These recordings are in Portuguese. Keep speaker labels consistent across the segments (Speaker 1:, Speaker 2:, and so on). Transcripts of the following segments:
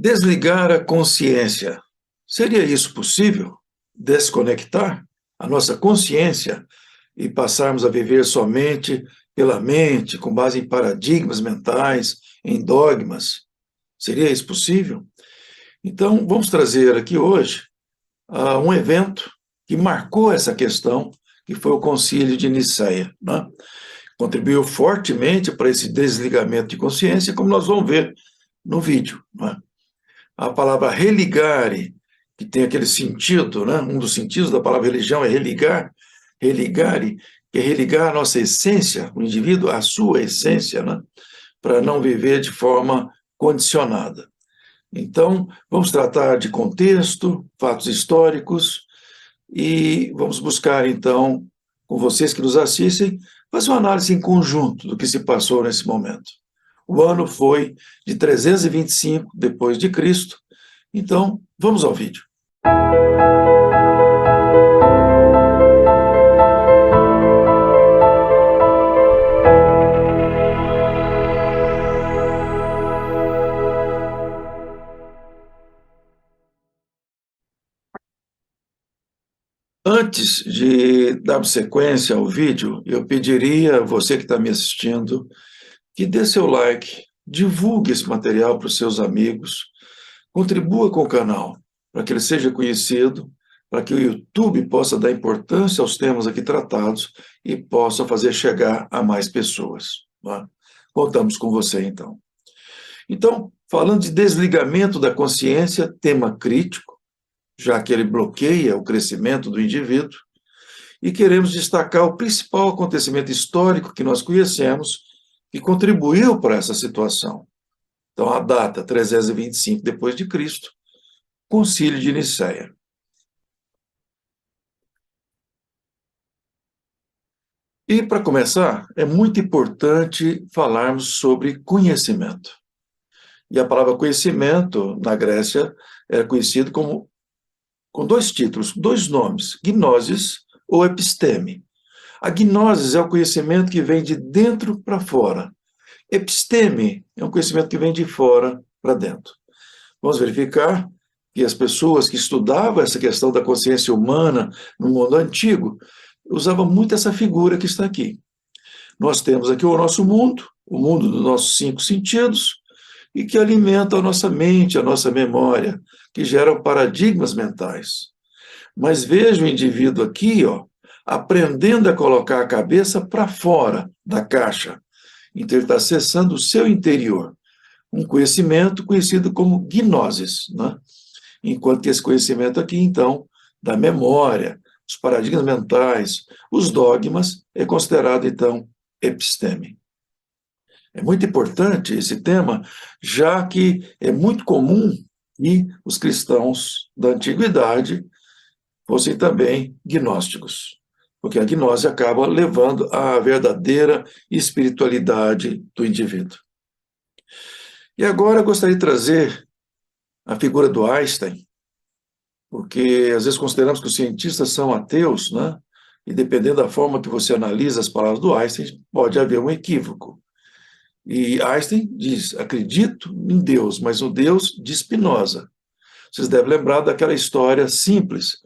Speaker 1: Desligar a consciência. Seria isso possível? Desconectar a nossa consciência e passarmos a viver somente pela mente, com base em paradigmas mentais, em dogmas? Seria isso possível? Então, vamos trazer aqui hoje um evento que marcou essa questão, que foi o Concílio de Nicéia, né? Contribuiu fortemente para esse desligamento de consciência, como nós vamos ver no vídeo, né? A palavra religare, que tem aquele sentido, né? Um dos sentidos da palavra religião é religar, religare, que é religar a nossa essência, o indivíduo, a sua essência, né? Para não viver de forma condicionada. Então, vamos tratar de contexto, fatos históricos, e vamos buscar, então, com vocês que nos assistem, fazer uma análise em conjunto do que se passou nesse momento. O ano foi de 325 depois de Cristo. Então, vamos ao vídeo. Antes de dar sequência ao vídeo, eu pediria a você que está me assistindo que dê seu like, divulgue esse material para os seus amigos, contribua com o canal para que ele seja conhecido, para que o YouTube possa dar importância aos temas aqui tratados e possa fazer chegar a mais pessoas, né? Contamos com você, então. Então, falando de desligamento da consciência, tema crítico, já que ele bloqueia o crescimento do indivíduo, e queremos destacar o principal acontecimento histórico que nós conhecemos que contribuiu para essa situação. Então, a data 325 depois de Cristo, Concílio de Nicéia. E, para começar, é muito importante falarmos sobre conhecimento. E a palavra conhecimento, na Grécia, era conhecido como, com dois títulos, dois nomes, gnosis ou episteme. A gnosis é o conhecimento que vem de dentro para fora. Episteme é um conhecimento que vem de fora para dentro. Vamos verificar que as pessoas que estudavam essa questão da consciência humana no mundo antigo usavam muito essa figura que está aqui. Nós temos aqui o nosso mundo, o mundo dos nossos 5 sentidos, e que alimenta a nossa mente, a nossa memória, que geram paradigmas mentais. Mas veja o indivíduo aqui, ó, aprendendo a colocar a cabeça para fora da caixa. Então, ele está acessando o seu interior. Um conhecimento conhecido como gnosis, né? Enquanto que esse conhecimento aqui, então, da memória, os paradigmas mentais, os dogmas, é considerado, então, episteme. É muito importante esse tema, já que é muito comum que os cristãos da antiguidade fossem também gnósticos, porque a gnose acaba levando à verdadeira espiritualidade do indivíduo. E agora eu gostaria de trazer a figura do Einstein, porque às vezes consideramos que os cientistas são ateus, né? E dependendo da forma que você analisa as palavras do Einstein, pode haver um equívoco. E Einstein diz, acredito em Deus, mas o Deus de Spinoza. Vocês devem lembrar daquela história simples.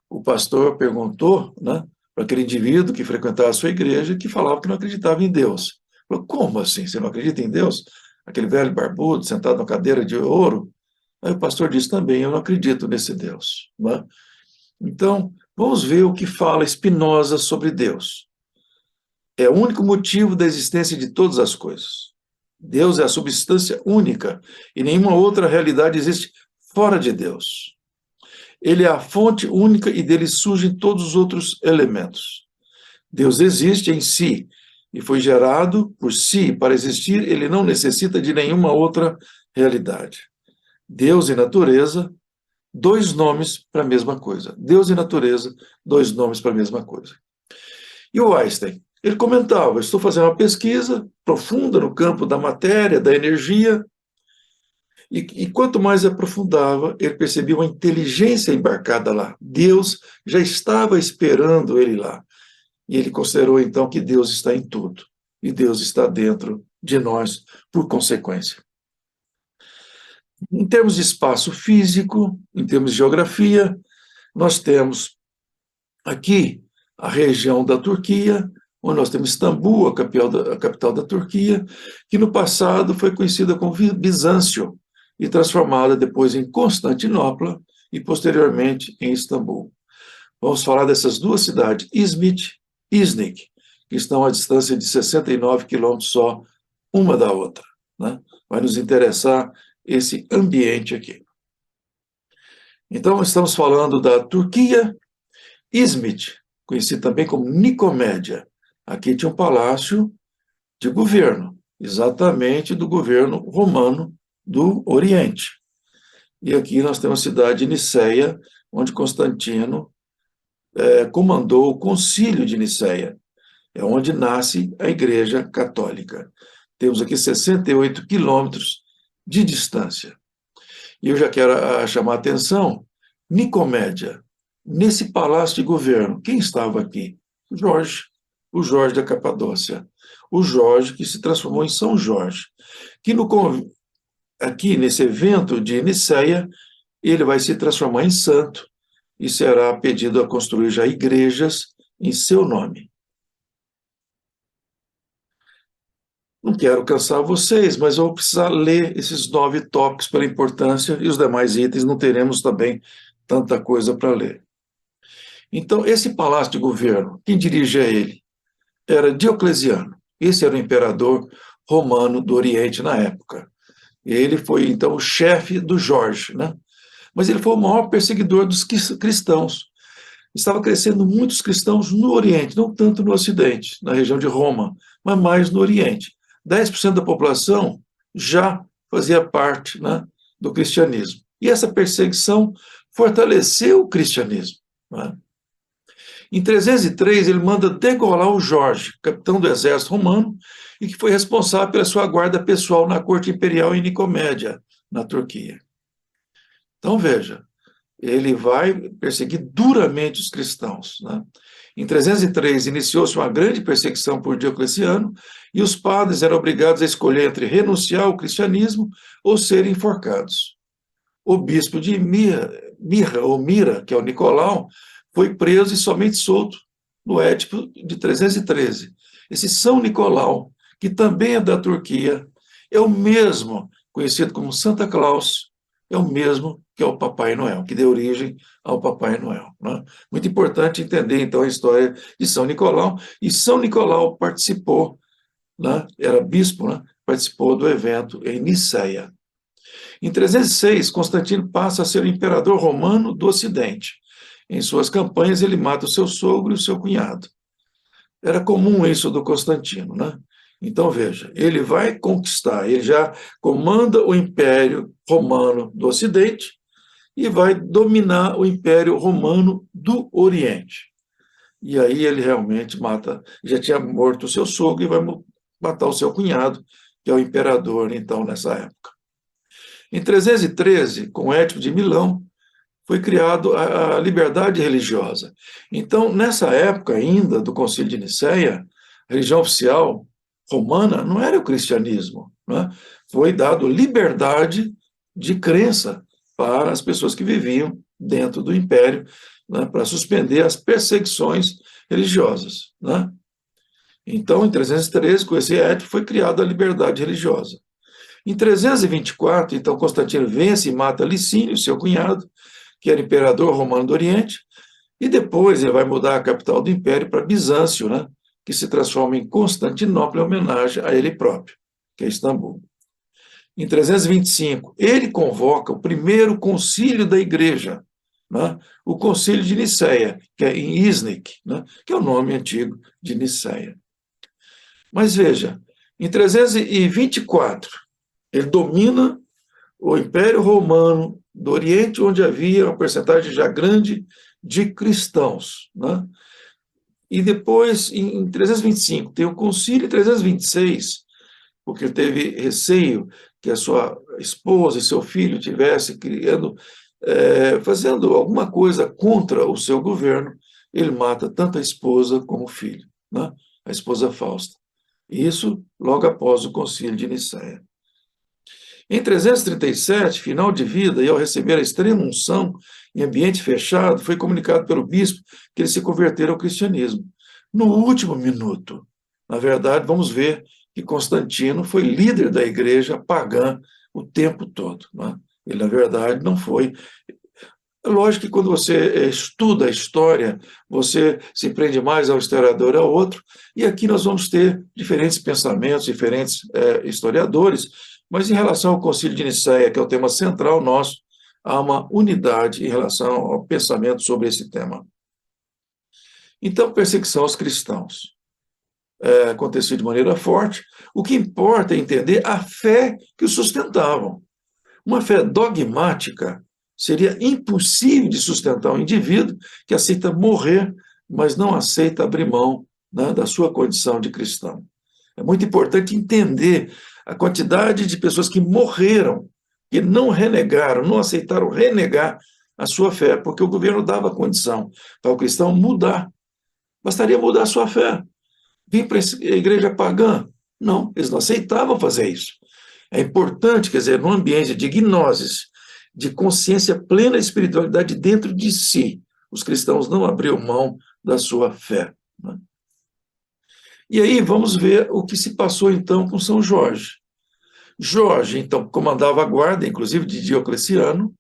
Speaker 1: O pastor perguntou, né, para aquele indivíduo que frequentava a sua igreja, que falava que não acreditava em Deus. Falou, como assim? Você não acredita em Deus? Aquele velho barbudo, sentado na cadeira de ouro? Aí o pastor disse também, eu não acredito nesse Deus, né? Então, vamos ver o que fala Spinoza sobre Deus. É o único motivo da existência de todas as coisas. Deus é a substância única e nenhuma outra realidade existe fora de Deus. Ele é a fonte única e dele surgem todos os outros elementos. Deus existe em si e foi gerado por si. Para existir, ele não necessita de nenhuma outra realidade. Deus e natureza, dois nomes para a mesma coisa. Deus e natureza, dois nomes para a mesma coisa. E o Einstein? Ele comentava, estou fazendo uma pesquisa profunda no campo da matéria, da energia, e quanto mais aprofundava, ele percebia uma inteligência embarcada lá. Deus já estava esperando ele lá. E ele considerou, então, que Deus está em tudo. E Deus está dentro de nós, por consequência. Em termos de espaço físico, em termos de geografia, nós temos aqui a região da Turquia, onde nós temos Istambul, a capital da Turquia, que no passado foi conhecida como Bizâncio e transformada depois em Constantinopla e posteriormente em Istambul. Vamos falar dessas duas cidades, Izmit e Iznik, que estão a distância de 69 quilômetros só uma da outra, né? Vai nos interessar esse ambiente aqui. Então, estamos falando da Turquia, Izmit, conhecido também como Nicomédia. Aqui tinha um palácio de governo, exatamente do governo romano do Oriente. E aqui nós temos a cidade de Niceia, onde Constantino comandou o Concílio de Niceia. É onde nasce a Igreja Católica. Temos aqui 68 quilômetros de distância. E eu já quero chamar a atenção, Nicomédia, nesse palácio de governo, quem estava aqui? Jorge, o Jorge da Capadócia. O Jorge que se transformou em São Jorge, que aqui nesse evento de Niceia, ele vai se transformar em santo e será pedido a construir já igrejas em seu nome. Não quero cansar vocês, mas eu vou precisar ler esses 9 tópicos pela importância e os demais itens não teremos também tanta coisa para ler. Então, esse palácio de governo, quem dirigia ele? Era Diocleciano. Esse era o imperador romano do Oriente na época. Ele foi, então, o chefe do Jorge, né? Mas ele foi o maior perseguidor dos cristãos. Estava crescendo muitos cristãos no Oriente, não tanto no Ocidente, na região de Roma, mas mais no Oriente. 10% da população já fazia parte, né, do cristianismo. E essa perseguição fortaleceu o cristianismo, né? Em 303, ele manda degolar o Jorge, capitão do exército romano, e que foi responsável pela sua guarda pessoal na corte imperial em Nicomédia, na Turquia. Então, veja, ele vai perseguir duramente os cristãos, né? Em 303, iniciou-se uma grande perseguição por Diocleciano, e os padres eram obrigados a escolher entre renunciar ao cristianismo ou serem enforcados. O bispo de Mira, que é o Nicolau, foi preso e somente solto no Édipo de 313. Esse São Nicolau, que também é da Turquia, é o mesmo, conhecido como Santa Claus, é o mesmo que é o Papai Noel, que deu origem ao Papai Noel, né? Muito importante entender, então, a história de São Nicolau, e São Nicolau participou, né, era bispo, né, participou do evento em Niceia. Em 306, Constantino passa a ser o imperador romano do Ocidente. Em suas campanhas, ele mata o seu sogro e o seu cunhado. Era comum isso do Constantino, né? Então, veja, ele vai conquistar, ele já comanda o Império Romano do Ocidente e vai dominar o Império Romano do Oriente. E aí ele realmente mata, já tinha morto o seu sogro e vai matar o seu cunhado, que é o imperador, então, nessa época. Em 313, com o Édipo de Milão, foi criado a liberdade religiosa. Então, nessa época ainda do Concílio de Nicéia, a religião oficial romana não era o cristianismo, né? Foi dado liberdade de crença para as pessoas que viviam dentro do império, né, para suspender as perseguições religiosas, né? Então, em 313, com esse édito, foi criada a liberdade religiosa. Em 324, então, Constantino vence e mata Licínio, seu cunhado, que era imperador romano do Oriente, e depois ele vai mudar a capital do império para Bizâncio, né, que se transforma em Constantinopla em homenagem a ele próprio, que é Istambul. Em 325, ele convoca o primeiro concílio da igreja, né, o concílio de Niceia, que é em Iznik, né, que é o nome antigo de Niceia. Mas veja, em 324, ele domina o Império Romano do Oriente, onde havia uma percentagem já grande de cristãos, né? E depois, em 325, tem o Concílio, em 326, porque ele teve receio que a sua esposa e seu filho tivessem fazendo alguma coisa contra o seu governo, ele mata tanto a esposa como o filho, né? A esposa Fausta. Isso logo após o Concílio de Nicéia. Em 337, final de vida, e ao receber a extrema unção em ambiente fechado, foi comunicado pelo bispo que ele se convertera ao cristianismo. No último minuto, na verdade, vamos ver que Constantino foi líder da igreja pagã o tempo todo, né? Ele, na verdade, não foi. É lógico que quando você estuda a história, você se prende mais a um historiador a outro, e aqui nós vamos ter diferentes pensamentos, diferentes historiadores, mas em relação ao Concílio de Nicéia, que é o tema central nosso, há uma unidade em relação ao pensamento sobre esse tema. Então, perseguição aos cristãos aconteceu de maneira forte. O que importa é entender a fé que os sustentavam. Uma fé dogmática seria impossível de sustentar um indivíduo que aceita morrer, mas não aceita abrir mão, né, da sua condição de cristão. É muito importante entender a quantidade de pessoas que morreram, que não renegaram, não aceitaram renegar a sua fé, porque o governo dava condição para o cristão mudar. Bastaria mudar a sua fé. Vir para a igreja pagã? Não, eles não aceitavam fazer isso. É importante, quer dizer, num ambiente de gnoses, de consciência plena de espiritualidade dentro de si, os cristãos não abriam mão da sua fé, né? E aí vamos ver o que se passou então com São Jorge. Jorge, então, comandava a guarda, inclusive de Diocleciano,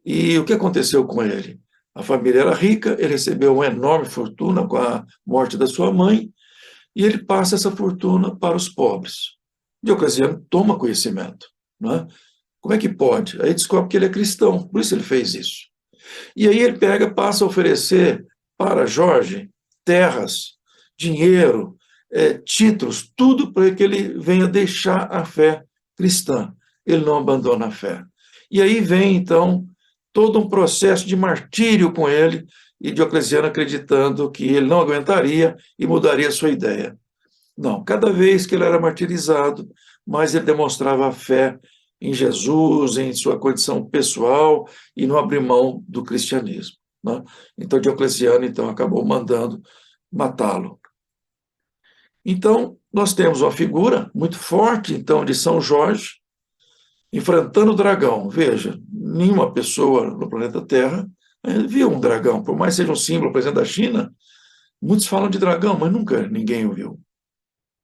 Speaker 1: e o que aconteceu com ele? A família era rica, ele recebeu uma enorme fortuna com a morte da sua mãe, e ele passa essa fortuna para os pobres. Diocleciano toma conhecimento, não é? Como é que pode? Aí descobre que ele é cristão, por isso ele fez isso. E aí ele passa a oferecer para Jorge terras, dinheiro, títulos, tudo para que ele venha deixar a fé cristã. Ele não abandona a fé. E aí vem, então, todo um processo de martírio com ele, e Diocleciano acreditando que ele não aguentaria e mudaria sua ideia. Não, cada vez que ele era martirizado, mais ele demonstrava a fé em Jesus, em sua condição pessoal e não abrir mão do cristianismo, né? Então Diocleciano acabou mandando matá-lo. Então nós temos uma figura muito forte então de São Jorge enfrentando o dragão. Veja, nenhuma pessoa no planeta Terra viu um dragão, por mais que seja um símbolo presente da China. Muitos falam de dragão, mas nunca ninguém o viu.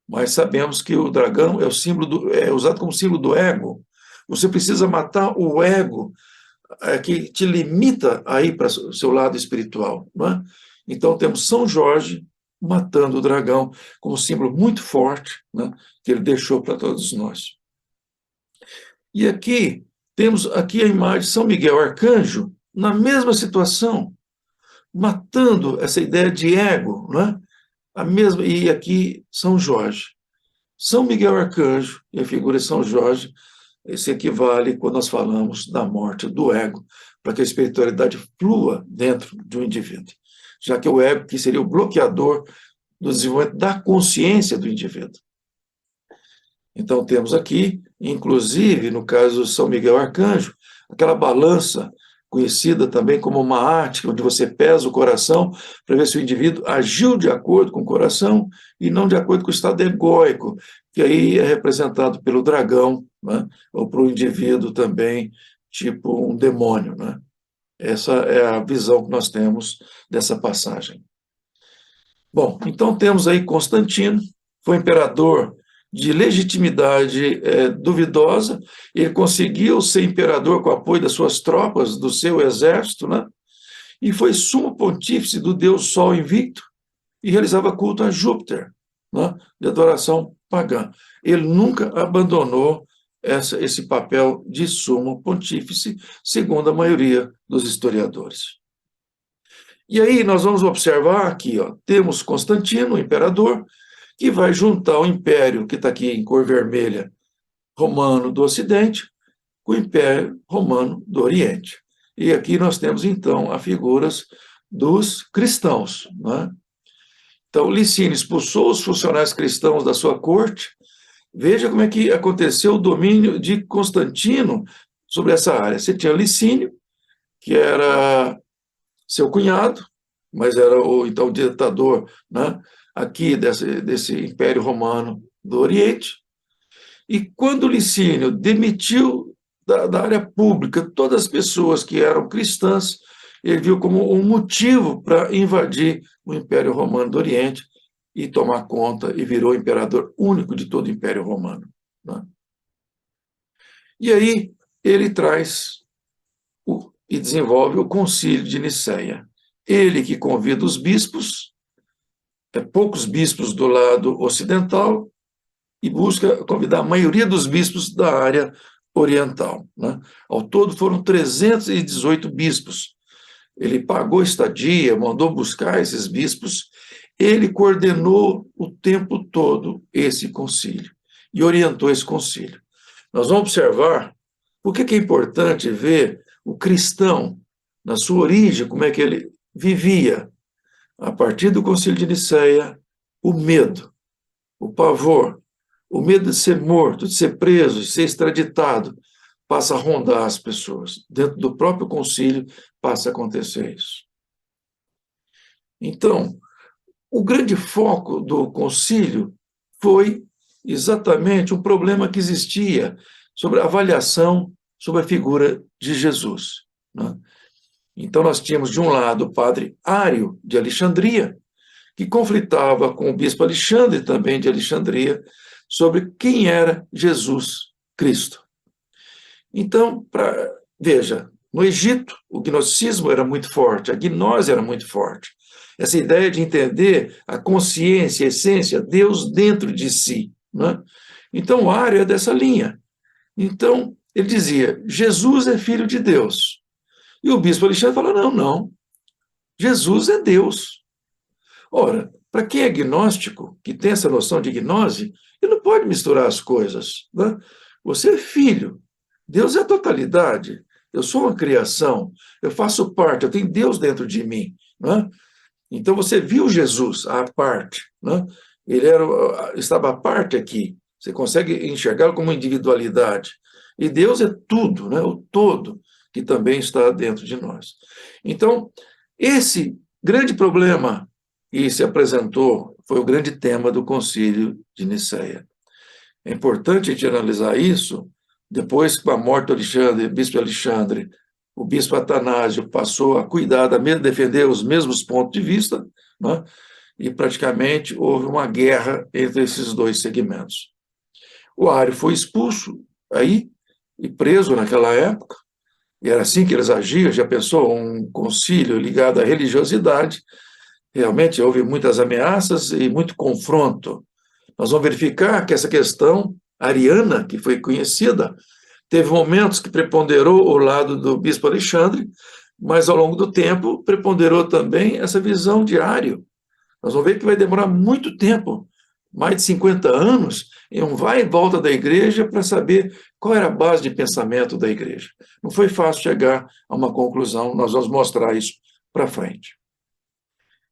Speaker 1: Mas sabemos que o dragão é usado como símbolo do ego. Você precisa matar o ego que te limita a ir para o seu lado espiritual, não é? Então temos São Jorge matando o dragão como símbolo muito forte, né, que ele deixou para todos nós. E aqui temos a imagem de São Miguel Arcanjo na mesma situação, matando essa ideia de ego, não é? A mesma, e aqui São Jorge. São Miguel Arcanjo e a figura de São Jorge se equivale quando nós falamos da morte do ego, para que a espiritualidade flua dentro de um indivíduo, já que o ego que seria o bloqueador do desenvolvimento da consciência do indivíduo. Então temos aqui, inclusive, no caso de São Miguel Arcanjo, aquela balança conhecida também como uma arte, onde você pesa o coração para ver se o indivíduo agiu de acordo com o coração e não de acordo com o estado egóico, que aí é representado pelo dragão, né? Ou para o indivíduo também, tipo um demônio, né? Essa é a visão que nós temos dessa passagem. Bom, então temos aí Constantino, foi imperador de legitimidade duvidosa, ele conseguiu ser imperador com o apoio das suas tropas, do seu exército, né? E foi sumo pontífice do deus Sol invicto e realizava culto a Júpiter, né? De adoração pagã. Ele nunca abandonou esse papel de sumo pontífice, segundo a maioria dos historiadores. E aí nós vamos observar aqui, ó, temos Constantino, o imperador, que vai juntar o império, que está aqui em cor vermelha, romano do Ocidente, com o Império Romano do Oriente. E aqui nós temos, então, as figuras dos cristãos, né? Então, Licínio expulsou os funcionários cristãos da sua corte. Veja como é que aconteceu o domínio de Constantino sobre essa área. Você tinha Licínio, que era seu cunhado, mas era então o ditador, né, aqui desse Império Romano do Oriente. E quando Licínio demitiu da área pública todas as pessoas que eram cristãs, ele viu como um motivo para invadir o Império Romano do Oriente e tomar conta, e virou imperador único de todo o Império Romano, né? E aí ele traz e desenvolve o Concílio de Nicéia. Ele que convida os bispos, poucos bispos do lado ocidental, e busca convidar a maioria dos bispos da área oriental, né? Ao todo foram 318 bispos. Ele pagou estadia, mandou buscar esses bispos, ele coordenou o tempo todo esse concílio e orientou esse concílio. Nós vamos observar por que é importante ver o cristão na sua origem, como é que ele vivia. A partir do concílio de Nicéia, o medo, o pavor, o medo de ser morto, de ser preso, de ser extraditado, passa a rondar as pessoas. Dentro do próprio concílio passa a acontecer isso. Então, o grande foco do concílio foi exatamente um problema que existia sobre a avaliação sobre a figura de Jesus, né? Então, nós tínhamos, de um lado, o padre Ário de Alexandria, que conflitava com o bispo Alexandre, também de Alexandria, sobre quem era Jesus Cristo. Então, veja, no Egito, o gnosticismo era muito forte, a gnose era muito forte. Essa ideia de entender a consciência, a essência, Deus dentro de si, né? Então, o Ário é dessa linha. Então, ele dizia, Jesus é filho de Deus. E o bispo Alexandre fala, não, não, Jesus é Deus. Ora, para quem é gnóstico, que tem essa noção de gnose, ele não pode misturar as coisas, né? Você é filho, Deus é a totalidade, eu sou uma criação, eu faço parte, eu tenho Deus dentro de mim, né? Então você viu Jesus à parte, né? Ele estava à parte aqui, você consegue enxergá-lo como individualidade. E Deus é tudo, né? O todo, que também está dentro de nós. Então, esse grande problema que se apresentou foi o grande tema do Concílio de Nicéia. É importante a gente analisar isso depois que, com a morte do Alexandre, bispo Alexandre, o bispo Atanásio passou a cuidar, defender os mesmos pontos de vista, né? E praticamente houve uma guerra entre esses dois segmentos. O Ário foi expulso aí e preso naquela época, e era assim que eles agiam. Já pensou, um concílio ligado à religiosidade? Realmente houve muitas ameaças e muito confronto. Nós vamos verificar que essa questão ariana, que foi conhecida, teve momentos que preponderou o lado do bispo Alexandre, mas ao longo do tempo preponderou também essa visão de Ário. Nós vamos ver que vai demorar muito tempo, mais de 50 anos, em um vai e volta da igreja para saber qual era a base de pensamento da igreja. Não foi fácil chegar a uma conclusão, nós vamos mostrar isso para frente.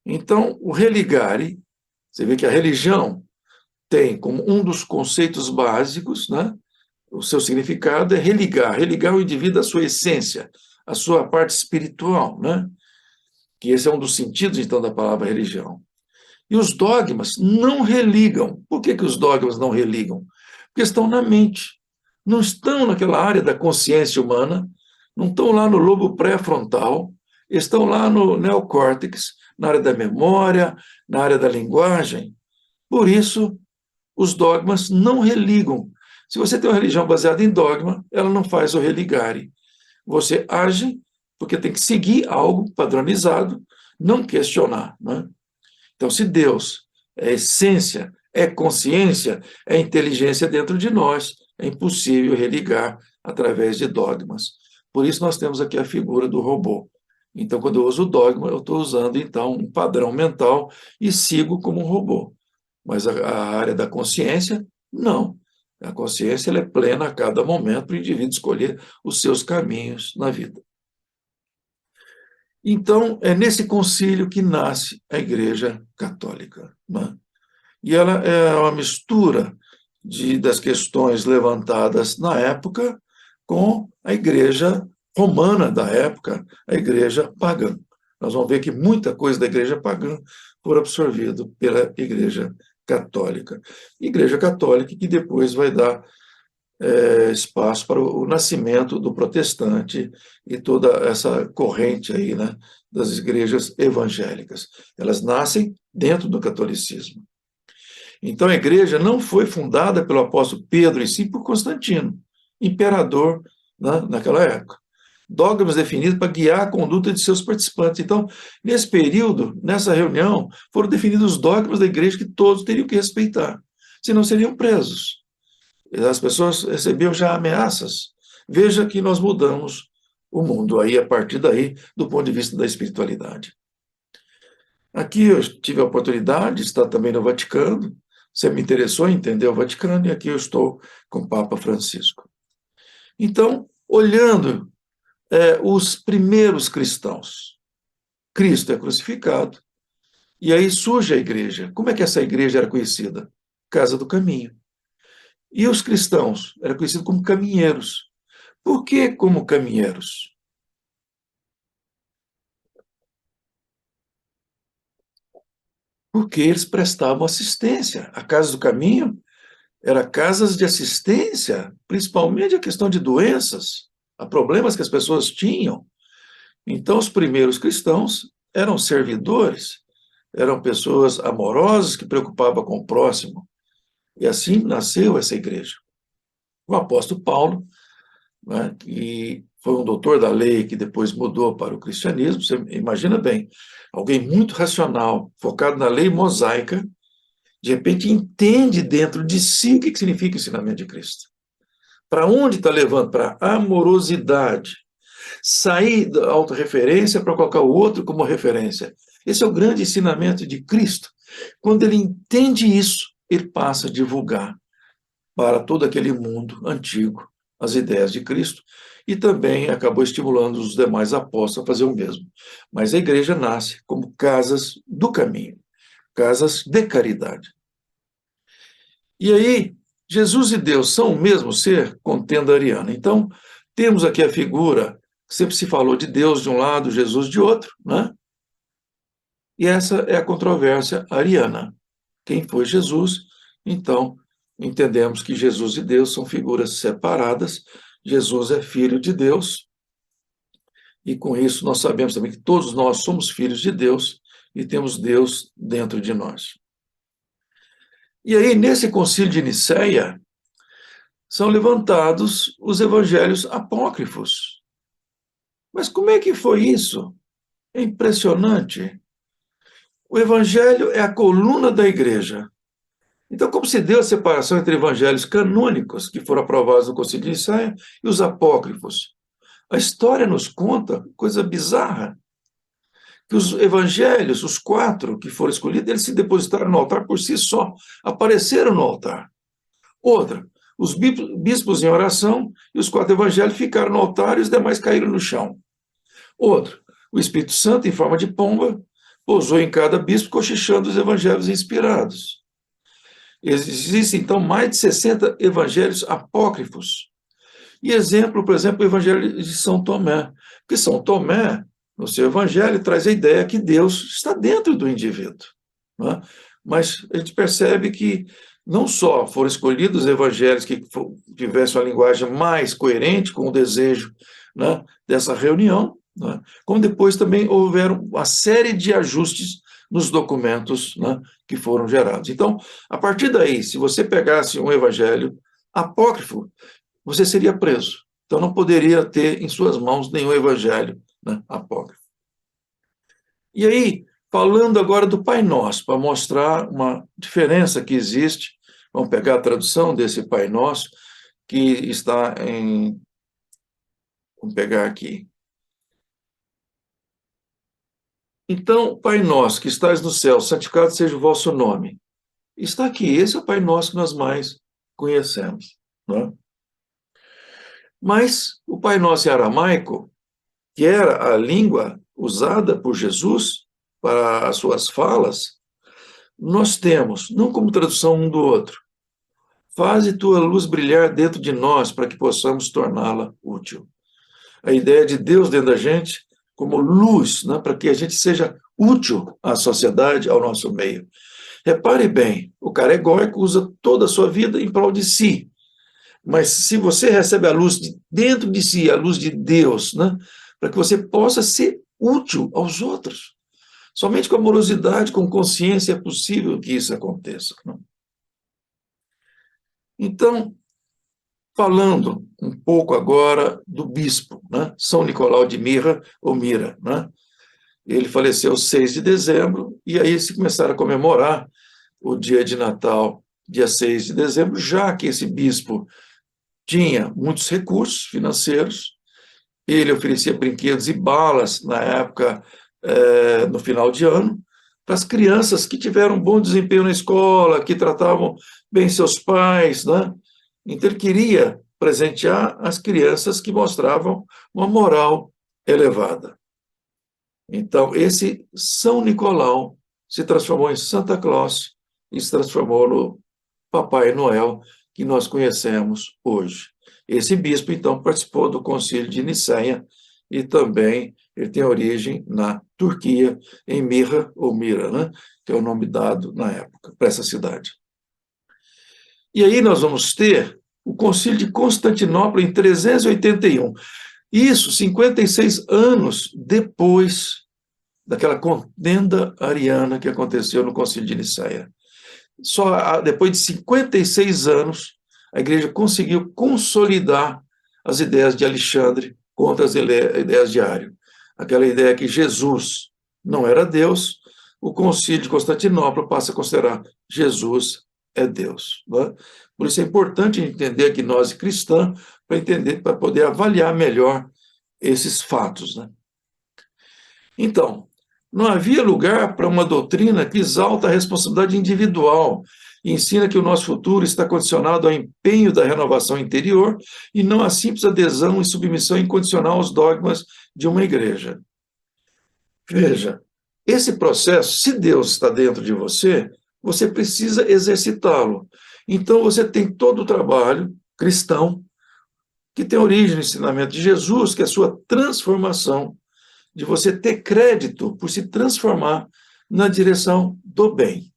Speaker 1: Então, o religare, você vê que a religião tem como um dos conceitos básicos, né, o seu significado é religar o indivíduo à sua essência, à sua parte espiritual, né? Que esse é um dos sentidos, então, da palavra religião. E os dogmas não religam. Por que os dogmas não religam? Porque estão na mente, não estão naquela área da consciência humana, não estão lá no lobo pré-frontal, estão lá no neocórtex, na área da memória, na área da linguagem. Por isso, os dogmas não religam. Se você tem uma religião baseada em dogma, ela não faz o religare. Você age porque tem que seguir algo padronizado, não questionar, né? Então, se Deus é essência, é consciência, é inteligência dentro de nós, é impossível religar através de dogmas. Por isso nós temos aqui a figura do robô. Então, quando eu uso o dogma, eu estou usando, então, um padrão mental e sigo como um robô. Mas a área da consciência, não. A consciência ela é plena a cada momento para o indivíduo escolher os seus caminhos na vida. Então, é nesse concílio que nasce a Igreja Católica, né? E ela é uma mistura das questões levantadas na época com a Igreja romana da época, a Igreja pagã. Nós vamos ver que muita coisa da Igreja pagã foi absorvida pela Igreja Católica. Igreja Católica que depois vai dar espaço para o nascimento do protestante e toda essa corrente aí, né, das igrejas evangélicas. Elas nascem dentro do catolicismo. Então, a igreja não foi fundada pelo apóstolo Pedro, e sim por Constantino, imperador, né, naquela época. Dogmas definidos para guiar a conduta de seus participantes. Então, nesse período, nessa reunião, foram definidos os dogmas da igreja que todos teriam que respeitar, senão seriam presos. As pessoas recebiam já ameaças. Veja que nós mudamos o mundo aí, a partir daí, do ponto de vista da espiritualidade. Aqui eu tive a oportunidade de estar também no Vaticano. Você me interessou em entender o Vaticano, e aqui eu estou com o Papa Francisco. Então, olhando os primeiros cristãos, Cristo é crucificado, e aí surge a igreja. Como é que essa igreja era conhecida? Casa do Caminho. E os cristãos eram conhecidos como caminheiros. Por que como caminheiros? Porque eles prestavam assistência. A Casa do Caminho era casas de assistência, principalmente a questão de doenças, a problemas que as pessoas tinham. Então, os primeiros cristãos eram servidores, eram pessoas amorosas que preocupavam com o próximo. E assim nasceu essa igreja. O apóstolo Paulo, né, que foi um doutor da lei que depois mudou para o cristianismo, você imagina bem, alguém muito racional, focado na lei mosaica, de repente entende dentro de si o que significa o ensinamento de Cristo. Para onde está levando? Para a amorosidade. Sair da autorreferência para colocar o outro como referência. Esse é o grande ensinamento de Cristo. Quando ele entende isso, ele passa a divulgar para todo aquele mundo antigo as ideias de Cristo, e também acabou estimulando os demais apóstolos a fazer o mesmo. Mas a igreja nasce como casas do caminho, casas de caridade. E aí, Jesus e Deus são o mesmo ser? Contenda ariana. Então, temos aqui a figura, sempre se falou de Deus de um lado, Jesus de outro, né? E essa é a controvérsia ariana. Quem foi Jesus? Então, entendemos que Jesus e Deus são figuras separadas. Jesus é filho de Deus, e com isso nós sabemos também que todos nós somos filhos de Deus e temos Deus dentro de nós. E aí, nesse concílio de Nicéia, são levantados os evangelhos apócrifos. Mas como é que foi isso? É impressionante. O evangelho é a coluna da igreja. Então, como se deu a separação entre evangelhos canônicos, que foram aprovados no Concílio de Nicéia, e os apócrifos? A história nos conta coisa bizarra, que os evangelhos, os 4 que foram escolhidos, eles se depositaram no altar por si só, apareceram no altar. Outra, os bispos em oração e os 4 evangelhos ficaram no altar e os demais caíram no chão. Outro, o Espírito Santo, em forma de pomba, pousou em cada bispo, cochichando os evangelhos inspirados. Existem, então, mais de 60 evangelhos apócrifos. E exemplo, por exemplo, o evangelho de São Tomé. Porque São Tomé, no seu evangelho, traz a ideia que Deus está dentro do indivíduo. Né? Mas a gente percebe que não só foram escolhidos evangelhos que tivessem uma linguagem mais coerente com o desejo, né, dessa reunião, né, como depois também houveram uma série de ajustes nos documentos, né, que foram gerados. Então, a partir daí, se você pegasse um evangelho apócrifo, você seria preso. Então, não poderia ter em suas mãos nenhum evangelho, né, apócrifo. E aí, falando agora do Pai Nosso, para mostrar uma diferença que existe, vamos pegar a tradução desse Pai Nosso, que está em. Vamos pegar aqui. Então, Pai Nosso, que estás no céu, santificado seja o vosso nome. Está aqui, esse é o Pai Nosso que nós mais conhecemos. Né? Mas o Pai Nosso em aramaico, que era a língua usada por Jesus para as suas falas, nós temos, não como tradução um do outro, faze tua luz brilhar dentro de nós para que possamos torná-la útil. A ideia de Deus dentro da gente como luz, né, para que a gente seja útil à sociedade, ao nosso meio. Repare bem, o cara egóico usa toda a sua vida em prol de si, Mas se você recebe a luz dentro de si, a luz de Deus, né, para que você possa ser útil aos outros. Somente com amorosidade, com consciência é possível que isso aconteça. Né? Então, falando um pouco agora do bispo, né, São Nicolau de Myra, ou Mira, né? Ele faleceu 6 de dezembro, e aí se começaram a comemorar o dia de Natal, dia 6 de dezembro, já que esse bispo tinha muitos recursos financeiros, ele oferecia brinquedos e balas na época, no final de ano, para as crianças que tiveram um bom desempenho na escola, que tratavam bem seus pais, né? Então ele queria presentear as crianças que mostravam uma moral elevada. Então, esse São Nicolau se transformou em Santa Claus e se transformou no Papai Noel que nós conhecemos hoje. Esse bispo, então, participou do Concílio de Nicéia e também ele tem origem na Turquia, em Mira, ou Mira, né? Que é o nome dado na época para essa cidade. E aí nós vamos ter o Concílio de Constantinopla em 381. Isso 56 anos depois daquela contenda ariana que aconteceu no Concílio de Nicéia. Só depois de 56 anos, a igreja conseguiu consolidar as ideias de Alexandre contra as ideias de Ário. Aquela ideia que Jesus não era Deus, o Concílio de Constantinopla passa a considerar Jesus é Deus. Né? Por isso é importante entender a gnose cristã para entender, para poder avaliar melhor esses fatos. Né? Então, não havia lugar para uma doutrina que exalta a responsabilidade individual e ensina que o nosso futuro está condicionado ao empenho da renovação interior e não à simples adesão e submissão incondicional aos dogmas de uma igreja. Veja, esse processo, se Deus está dentro de você, você precisa exercitá-lo. Então, você tem todo o trabalho cristão que tem origem no ensinamento de Jesus, que é a sua transformação, de você ter crédito por se transformar na direção do bem.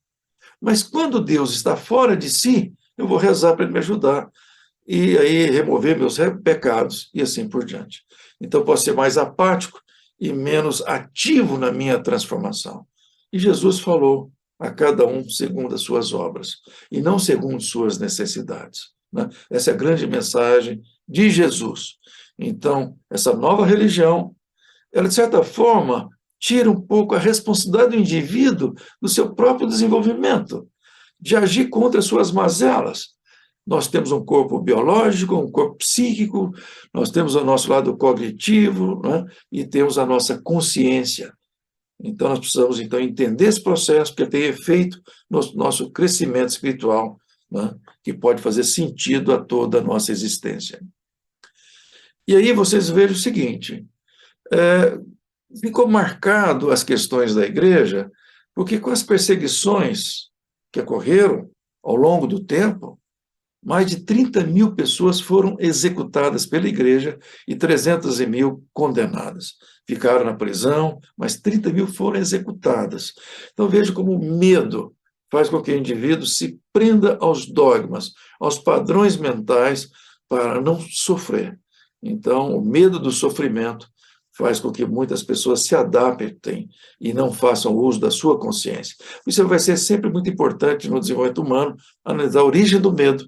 Speaker 1: Mas quando Deus está fora de si, eu vou rezar para Ele me ajudar e aí remover meus pecados e assim por diante. Então, eu posso ser mais apático e menos ativo na minha transformação. E Jesus falou a cada um segundo as suas obras e não segundo suas necessidades. Né? Essa é a grande mensagem de Jesus. Então, essa nova religião, ela, de certa forma, tira um pouco a responsabilidade do indivíduo do seu próprio desenvolvimento, de agir contra as suas mazelas. Nós temos um corpo biológico, um corpo psíquico, nós temos o nosso lado cognitivo, né? E temos a nossa consciência. Então, nós precisamos, então, entender esse processo, porque tem efeito no nosso crescimento espiritual, né? Que pode fazer sentido a toda a nossa existência. E aí vocês vejam o seguinte, ficou marcado as questões da igreja, porque com as perseguições que ocorreram ao longo do tempo, mais de 30 mil pessoas foram executadas pela igreja e 300 mil condenadas. Ficaram na prisão, mas 30 mil foram executadas. Então veja como o medo faz com que o indivíduo se prenda aos dogmas, aos padrões mentais para não sofrer. Então, o medo do sofrimento faz com que muitas pessoas se adaptem e não façam uso da sua consciência. Isso vai ser sempre muito importante no desenvolvimento humano, analisar a origem do medo,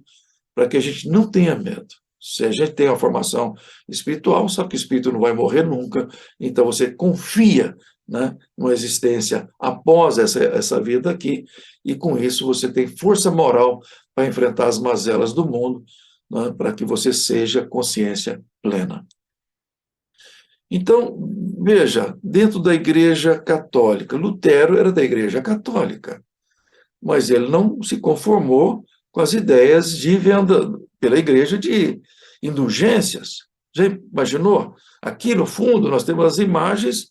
Speaker 1: para que a gente não tenha medo. Se a gente tem uma formação espiritual, sabe que o espírito não vai morrer nunca, então você confia, né, numa existência após essa vida aqui, e com isso você tem força moral para enfrentar as mazelas do mundo, né, para que você seja consciência plena. Então, veja, dentro da Igreja Católica, Lutero era da Igreja Católica, mas ele não se conformou com as ideias de venda pela Igreja de indulgências. Já imaginou? Aqui, no fundo, nós temos as imagens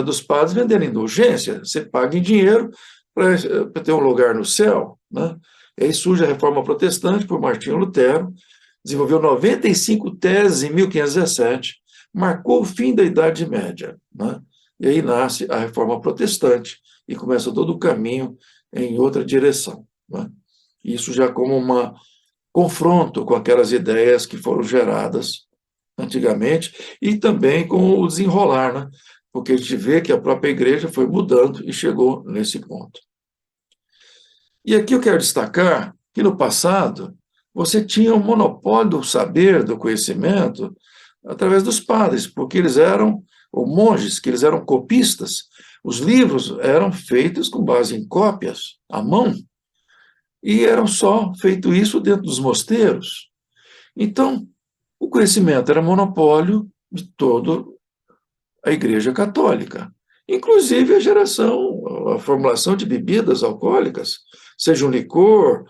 Speaker 1: dos padres vendendo indulgência. Você paga em dinheiro para ter um lugar no céu. Né? E aí surge a Reforma Protestante por Martinho Lutero, desenvolveu 95 teses em 1517, marcou o fim da Idade Média. Né? E aí nasce a Reforma Protestante e começa todo o caminho em outra direção. Né? Isso já como confronto com aquelas ideias que foram geradas antigamente e também com o desenrolar, né? Porque a gente vê que a própria igreja foi mudando e chegou nesse ponto. E aqui eu quero destacar que no passado você tinha um monopólio do saber, do conhecimento, através dos padres, porque eles eram, ou monges, que eles eram copistas. Os livros eram feitos com base em cópias, à mão, e eram só feito isso dentro dos mosteiros. Então, o conhecimento era monopólio de toda a Igreja Católica, inclusive a formulação de bebidas alcoólicas, seja um licor,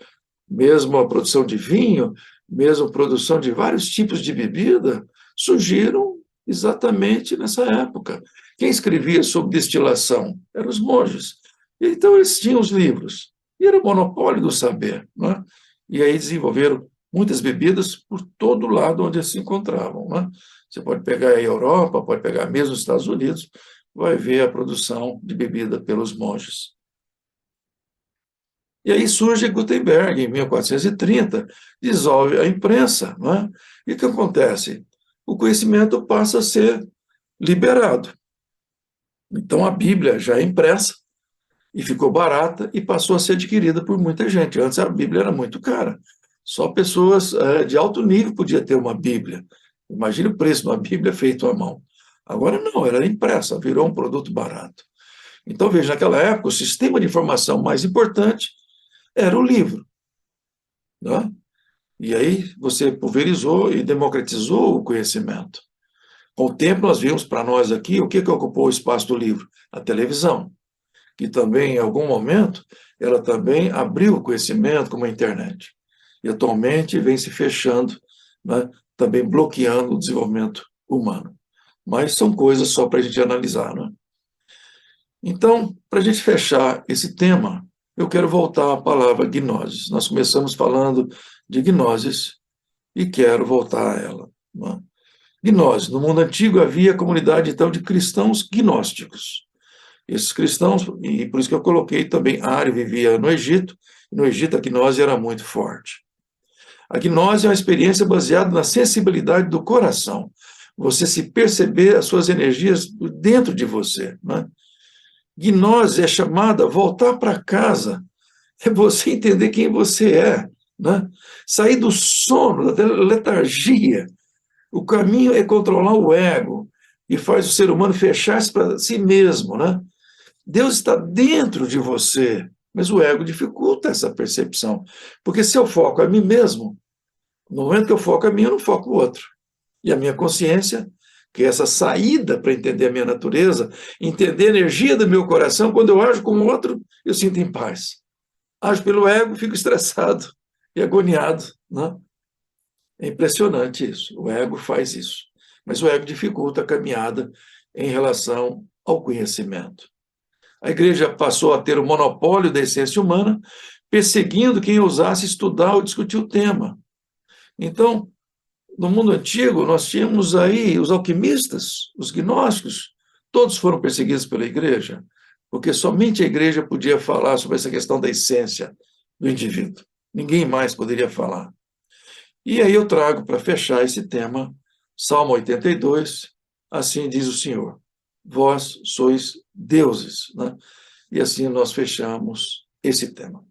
Speaker 1: mesmo a produção de vinho, mesmo a produção de vários tipos de bebida, surgiram exatamente nessa época. Quem escrevia sobre destilação eram os monges. Então, eles tinham os livros. E era o monopólio do saber. Né? E aí desenvolveram muitas bebidas por todo lado onde eles se encontravam. Né? Você pode pegar a Europa, pode pegar mesmo os Estados Unidos, vai ver a produção de bebida pelos monges. E aí surge Gutenberg, em 1430, dissolve a imprensa. Né? E o que acontece? O conhecimento passa a ser liberado. Então, a Bíblia já é impressa e ficou barata e passou a ser adquirida por muita gente. Antes, a Bíblia era muito cara. Só pessoas de alto nível podiam ter uma Bíblia. Imagine o preço de uma Bíblia feita à mão. Agora, não, ela era impressa, virou um produto barato. Então, veja, naquela época, o sistema de informação mais importante era o livro. Né? E aí você pulverizou e democratizou o conhecimento. Com o tempo, nós vimos para nós aqui o que ocupou o espaço do livro? A televisão, que também, em algum momento, ela também abriu o conhecimento como a internet. E atualmente vem se fechando, né, também bloqueando o desenvolvimento humano. Mas são coisas só para a gente analisar. Né? Então, para a gente fechar esse tema, eu quero voltar à palavra gnoses. Nós começamos falando de gnoses e quero voltar a ela. Né? Gnose. No mundo antigo havia a comunidade, então, de cristãos gnósticos. Esses cristãos, e por isso que eu coloquei também, Ário vivia no Egito, e no Egito a gnose era muito forte. A gnose é uma experiência baseada na sensibilidade do coração. Você se perceber as suas energias dentro de você. Né? Gnose é chamada voltar para casa, é você entender quem você é, né? Sair do sono, da letargia. O caminho é controlar o ego e faz o ser humano fechar-se para si mesmo, né? Deus está dentro de você, mas o ego dificulta essa percepção, porque se eu foco a mim mesmo, no momento que eu foco a mim, eu não foco o outro. E a minha consciência, que é essa saída para entender a minha natureza, entender a energia do meu coração, quando eu ajo com o outro, eu sinto em paz. Ajo pelo ego, fico estressado e agoniado, né? É impressionante isso. O ego faz isso. Mas o ego dificulta a caminhada em relação ao conhecimento. A igreja passou a ter o monopólio da essência humana, perseguindo quem ousasse estudar ou discutir o tema. Então, no mundo antigo, nós tínhamos aí os alquimistas, os gnósticos, todos foram perseguidos pela igreja, porque somente a igreja podia falar sobre essa questão da essência do indivíduo. Ninguém mais poderia falar. E aí eu trago para fechar esse tema, Salmo 82, assim diz o Senhor, vós sois deuses. Né? E assim nós fechamos esse tema.